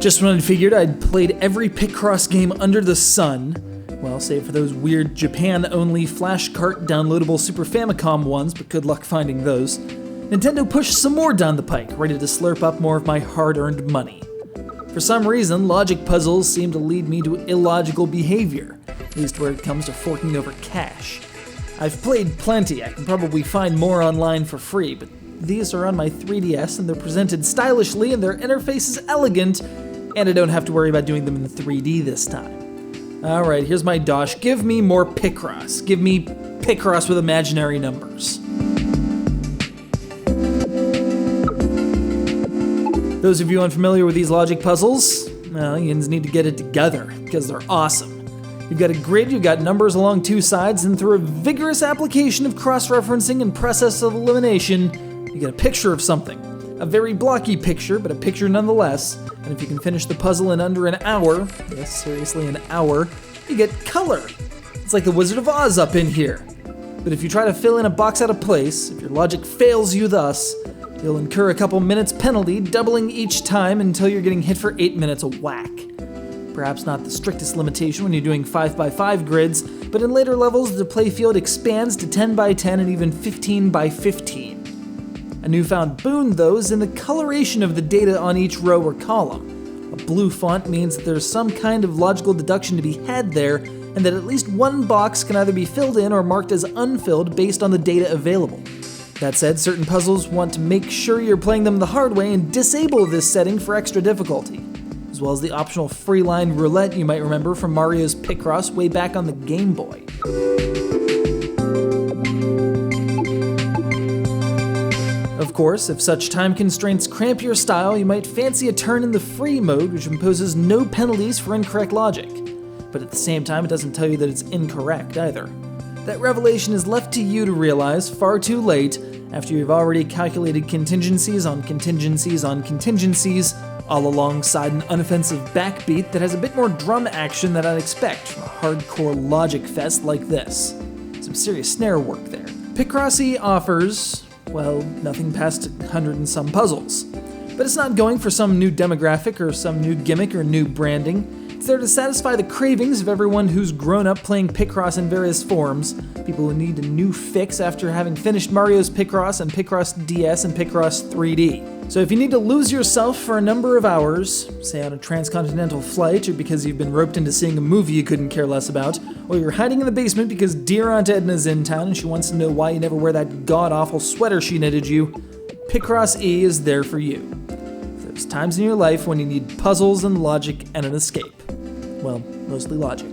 Just when I figured I'd played every Picross game under the sun, well, save for those weird Japan-only flash cart downloadable Super Famicom ones, but good luck finding those, Nintendo pushed some more down the pike, ready to slurp up more of my hard-earned money. For some reason, logic puzzles seem to lead me to illogical behavior, at least where it comes to forking over cash. I've played plenty, I can probably find more online for free, but these are on my 3DS and they're presented stylishly and their interface is elegant, and I don't have to worry about doing them in 3D this time. Alright, here's my dosh. Give me more Picross. Give me Picross with imaginary numbers. Those of you unfamiliar with these logic puzzles, well, you need to get it together, because they're awesome. You've got a grid, you've got numbers along two sides, and through a vigorous application of cross-referencing and process of elimination, you get a picture of something. A very blocky picture, but a picture nonetheless. And if you can finish the puzzle in under an hour, yes, seriously, an hour, you get color. It's like the Wizard of Oz up in here. But if you try to fill in a box out of place, if your logic fails you thus, you'll incur a couple minutes penalty, doubling each time until you're getting hit for 8 minutes a whack. Perhaps not the strictest limitation when you're doing 5x5 grids, but in later levels the playfield expands to 10x10 and even 15x15. A newfound boon, though, is in the coloration of the data on each row or column. A blue font means that there's some kind of logical deduction to be had there, and that at least one box can either be filled in or marked as unfilled based on the data available. That said, certain puzzles want to make sure you're playing them the hard way and disable this setting for extra difficulty, as well as the optional free-line Roulette you might remember from Mario's Picross way back on the Game Boy. Of course, if such time constraints cramp your style, you might fancy a turn in the free mode, which imposes no penalties for incorrect logic. But at the same time, it doesn't tell you that it's incorrect either. That revelation is left to you to realize far too late, after you've already calculated contingencies on contingencies on contingencies, all alongside an unoffensive backbeat that has a bit more drum action than I'd expect from a hardcore logic fest like this. Some serious snare work there. PICROSS E offers, well, nothing past 100 and some puzzles. But it's not going for some new demographic or some new gimmick or new branding. It's there to satisfy the cravings of everyone who's grown up playing Picross in various forms, people who need a new fix after having finished Mario's Picross and Picross DS and Picross 3D. So if you need to lose yourself for a number of hours, say on a transcontinental flight, or because you've been roped into seeing a movie you couldn't care less about, or you're hiding in the basement because dear Aunt Edna's in town and she wants to know why you never wear that god-awful sweater she knitted you, PICROSS E is there for you. There's times in your life when you need puzzles and logic and an escape. Well, mostly logic.